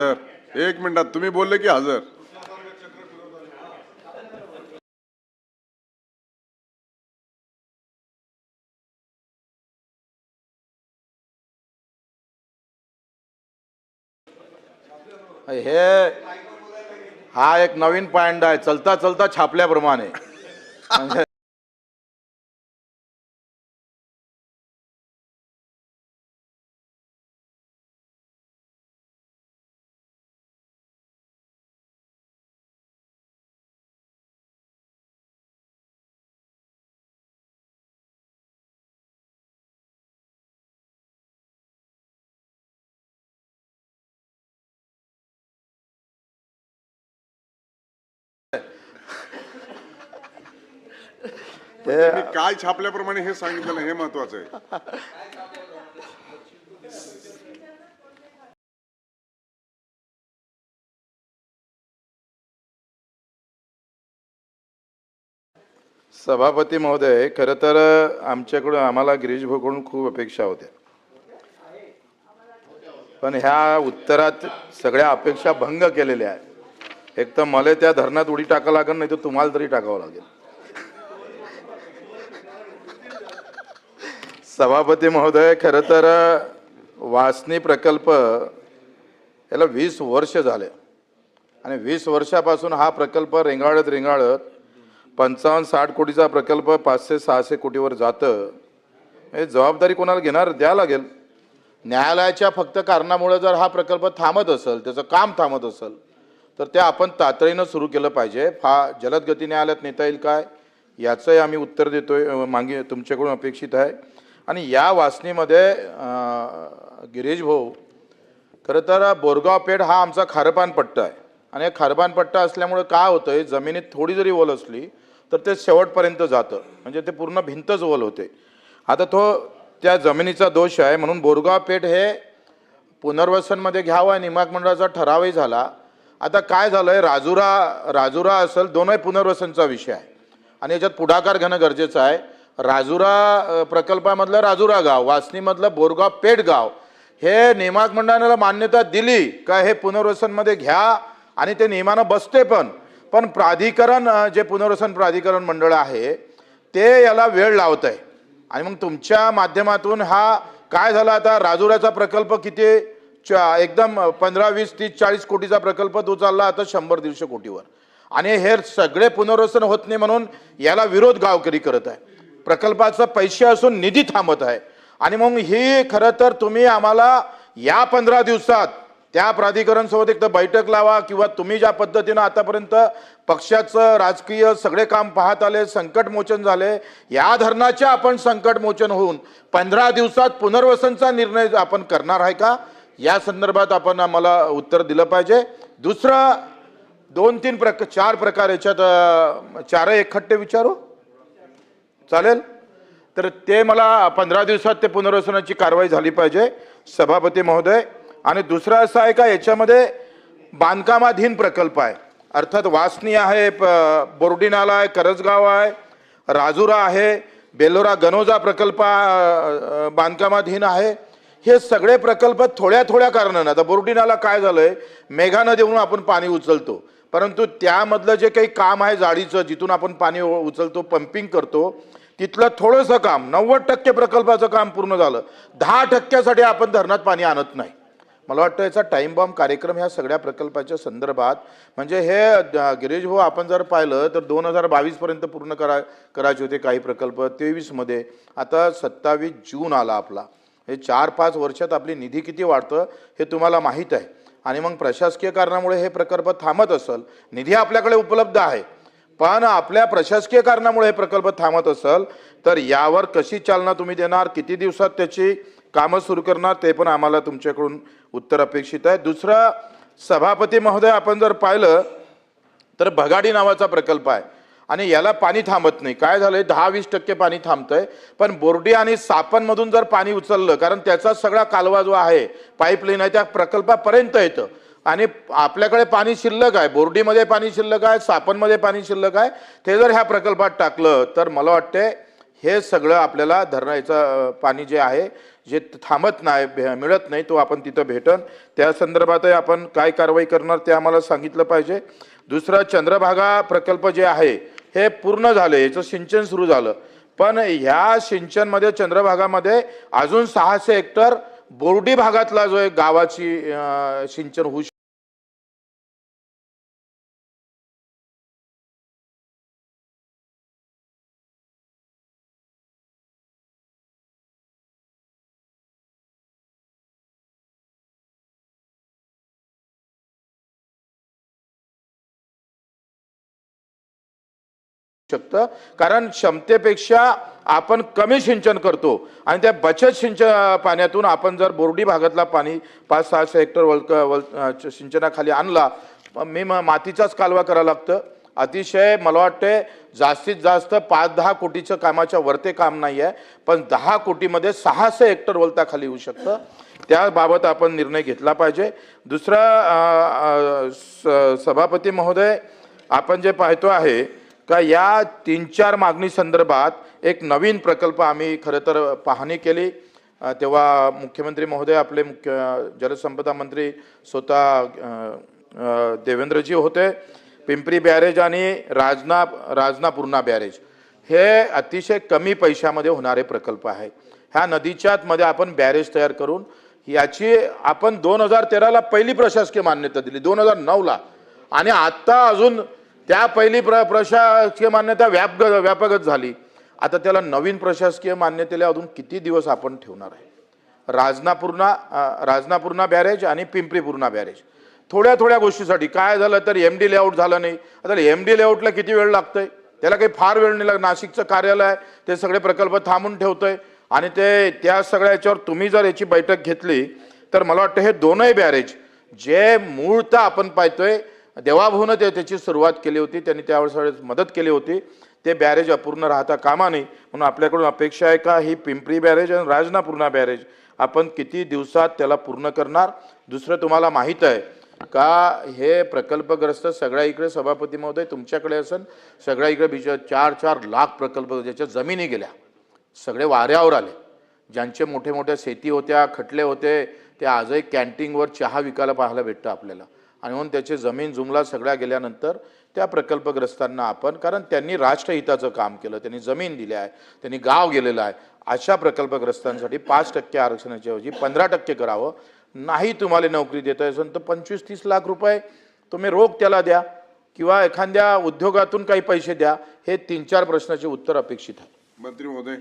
Sir एक मिनिटात तुम्ही बोलले की हजर. हे हा एक नवीन पॉइंट आहे, चलता चलता छापल्याप्रमाणे. म्हणजे मी काय छापल्याप्रमाणे हे सांगितलं हे महत्वाचं आहे. सभापती महोदय, खरं तर आमच्याकडून आम्हाला गिरीश भाऊकडून खूप अपेक्षा होत्या, पण ह्या उत्तरात सगळ्या अपेक्षा भंग केलेल्या आहेत. एक तर मला त्या धरणात उडी टाकावं लागेल, नाही तर तुम्हाला तरी टाकावं लागेल. सभापती महोदय, खरं तर वासनी प्रकल्प याला 20 वर्ष झाले आणि 20 वर्षापासून हा प्रकल्प रेंगाळत 55-60 कोटीचा प्रकल्प 500-600 कोटीवर जातं. हे जबाबदारी कोणाला घेणार? द्या लागेल. न्यायालयाच्या फक्त कारणामुळे जर हा प्रकल्प थांबत असेल, त्याचं काम थांबत असेल, तर ते आपण तातडीनं सुरू केलं पाहिजे. जलद गती न्यायालयात नेता येईल काय, याचंही आम्ही उत्तर देतोय, तुमच्याकडून अपेक्षित आहे. आणि या वासनीमध्ये गिरीश भाऊ, खरं तर बोरगाव पेठ हा आमचा खारपान पट्टा आहे आणि खारपान पट्टा असल्यामुळे काय होतंय, जमिनीत थोडी जरी ओल असली तर ते शेवटपर्यंत जातं, म्हणजे ते पूर्ण भिंतच ओल होते. आता त्या जमिनीचा दोष आहे, म्हणून बोरगाव पेठ हे पुनर्वसनमध्ये घ्यावं नियामक मंडळाचा ठरावही झाला. आता काय झालंय, राजुरा असेल, दोनही पुनर्वसनचा विषय आहे आणि याच्यात पुढाकार घेणं गरजेचं आहे. राजुरा प्रकल्पामधलं राजुरा गाव, वासनीमधलं बोरगाव पेठ गाव, हे नियामक मंडळाला मान्यता दिली का हे पुनर्वसनमध्ये घ्या आणि ते नियमानं बसते. पण प्राधिकरण, जे पुनर्वसन प्राधिकरण मंडळ आहे, ते याला वेळ लावत आहे. आणि मग तुमच्या माध्यमातून हा काय झाला, आता राजुराचा प्रकल्प किती एकदम 15, 20, 30, 40 कोटीचा प्रकल्प तो चालला आता 100-150 कोटीवर, आणि हे सगळे पुनर्वसन होत नाही म्हणून याला विरोध गावकरी करत आहे. प्रकल्पाचं पैसे असून निधी थांबत आहे. आणि मग ही खरं तर तुम्ही आम्हाला या 15 दिवसात त्या प्राधिकरण सोबत एक तर बैठक लावा, किंवा तुम्ही ज्या पद्धतीनं आतापर्यंत पक्षाचं राजकीय सगळे काम पाहत आले, संकटमोचन झाले, या धरणाचे आपण संकटमोचन होऊन 15 दिवसात पुनर्वसनचा निर्णय आपण करणार आहे का, या संदर्भात आपण आम्हाला उत्तर दिलं पाहिजे. दुसरं 2-3 4 प्रकार याच्यात, 4 एकखट्टे विचारू चालेल? तर ते मला 15 दिवसात ते पुनर्वसनाची कारवाई झाली पाहिजे सभापती महोदय. आणि दुसरं असं आहे का, याच्यामध्ये बांधकामाधीन प्रकल्प आहे, अर्थात वासनी आहे, बोर्डी नाला आहे, करजगाव आहे, राजुरा आहे, बेलोरा गनोजा प्रकल्प बांधकामाधीन आहे. हे सगळे प्रकल्प थोड्या कारणानं, आता बोर्डी नाला काय झालंय, मेघा नदीवरून आपण पाणी उचलतो, परंतु त्यामधलं जे काही काम आहे जाळीचं, जिथून आपण पाणी उचलतो, पंपिंग करतो, तिथलं थोडंसं काम, 90% प्रकल्पाचं काम पूर्ण झालं, 10% आपण धरणात पाणी आणत नाही. मला वाटतं याचा टाइम बॉम्ब कार्यक्रम ह्या सगळ्या प्रकल्पाच्या संदर्भात, म्हणजे हे गिरीश भाऊ आपण जर पाहिलं तर 2022 पर्यंत पूर्ण करायचे होते काही प्रकल्प, 23 मध्ये, आता 27 जून आला आपला. हे 4-5 वर्षात आपली निधी किती वाढतं हे तुम्हाला माहीत आहे. आणि मग प्रशासकीय कारणामुळे हे प्रकल्प थांबत असेल, निधी आपल्याकडे उपलब्ध आहे, पण आपल्या प्रशासकीय कारणामुळे हे प्रकल्प थांबत असेल, तर यावर कशी चालना तुम्ही देणार, किती दिवसात त्याची कामं सुरू करणार, ते पण आम्हाला तुमच्याकडून उत्तर अपेक्षित आहे. दुसरा सभापती महोदय, आपण जर पाहिलं तर भगाडी नावाचा प्रकल्प आहे आणि याला पाणी थांबत नाही. काय झालंय, 10-20% पाणी थांबतंय, पण बोर्डी आणि सापनमधून जर पाणी उचललं, कारण त्याचा सगळा कालवा जो आहे, पाईपलाईन आहे, त्या प्रकल्पापर्यंत येतं आणि आपल्याकडे पाणी शिल्लक आहे, बोर्डीमध्ये पाणी शिल्लक आहे, सापनमध्ये पाणी शिल्लक आहे, ते जर ह्या प्रकल्पात टाकलं तर मला वाटते हे सगळं आपल्याला धरणाचं पाणी जे आहे जे थांबत नाही मिळत नाही तो आपण तिथं भेटन त्या संदर्भातही आपण काय कारवाई करणार ते आम्हाला सांगितलं पाहिजे. दुसरं चंद्रभागा प्रकल्प जे आहे हे पूर्ण झाले, याचं सिंचन सुरू झालं, पण ह्या सिंचनमध्ये चंद्रभागामध्ये अजून 600 हेक्टर बोर्डी भागातला जो एक गावाची सिंचन होऊ शकतं, कारण क्षमतेपेक्षा आपण कमी सिंचन करतो आणि त्या बचत सिंचन पाण्यातून आपण जर बोर्डी भागातला पाणी 500-600 हेक्टर सिंचनाखाली आणला, मातीचाच कालवा करावा लागतं. अतिशय मला वाटते जास्तीत जास्त 5-10 कोटीचं कामाच्या वरते काम नाही आहे, पण 10 कोटीमध्ये 600 हेक्टर वलताखाली होऊ शकतं. त्याबाबत आपण निर्णय घेतला पाहिजे. दुसरा सभापती महोदय, आपण जे पाहतो आहे का या 3-4 मागणी संदर्भात एक नवीन प्रकल्प आम्ही खरं तर पाहणी केली, तेव्हा मुख्यमंत्री महोदय आपले जलसंपदा मंत्री स्वतः देवेंद्रजी होते. पिंपरी बॅरेज आणि राजना पूर्णा बॅरेज हे अतिशय कमी पैशामध्ये होणारे प्रकल्प आहे. ह्या नदीच्या मध्ये आपण बॅरेज तयार करून याची आपण 2013ला पहिली प्रशासकीय मान्यता दिली, 2009ला, आणि आता अजून त्या पहिली प्रशासकीय मान्यता व्यापकच झाली. आता त्याला नवीन प्रशासकीय मान्यतेला अजून किती दिवस आपण ठेवणार आहे. राजनापूर्णा बॅरेज आणि पिंपरी पूर्णा बॅरेज थोड्या गोष्टीसाठी काय झालं तर MD लेआउट झालं नाही. आता MD लेआउटला किती वेळ लागतोय, त्याला काही फार वेळ नाही लागत. नाशिकचं कार्यालय आहे ते सगळे प्रकल्प थांबून ठेवतोय आणि त्या सगळ्या याच्यावर तुम्ही जर याची बैठक घेतली तर मला वाटतं हे दोनही बॅरेज जे मूळतः आपण पाहतोय देवाभाऊनं त्याची सुरुवात केली होती, त्यांनी त्यावेळेस मदत केली होती, ते बॅरेज अपूर्ण राहता कामा नये. म्हणून आपल्याकडून अपेक्षा आहे का ही पिंपरी बॅरेज आणि राजनापूर्णा बॅरेज आपण किती दिवसात त्याला पूर्ण करणार. दुसरं तुम्हाला माहीत आहे का हे प्रकल्पग्रस्त सगळ्या इकडे सभापती महोदय तुमच्याकडे असेल, सगळ्या इकडे 4-4 लाख प्रकल्प ज्याच्या जमिनी गेल्या, सगळे वाऱ्यावर आले. ज्यांचे मोठ्या शेती होत्या, खटले होते, ते आजही कॅन्टीनवर चहा विकायला पाहायला भेटतं आपल्याला. आणि म्हणून त्याचे जमीन जुमला सगळ्या गेल्यानंतर त्या प्रकल्पग्रस्तांना आपण, कारण त्यांनी राष्ट्रहिताचं काम केलं, त्यांनी जमीन दिली आहे, त्यांनी गाव गेलेलं आहे, अशा प्रकल्पग्रस्तांसाठी 5% आरक्षणाच्या ऐवजी 15% करावं. नाही तुम्हाला नोकरी देता असेल तर 25-30 लाख रुपये तुम्ही रोख त्याला द्या किंवा एखाद्या उद्योगातून काही पैसे द्या. हे 3-4 प्रश्नाचे उत्तर अपेक्षित आहे. मंत्री महोदय.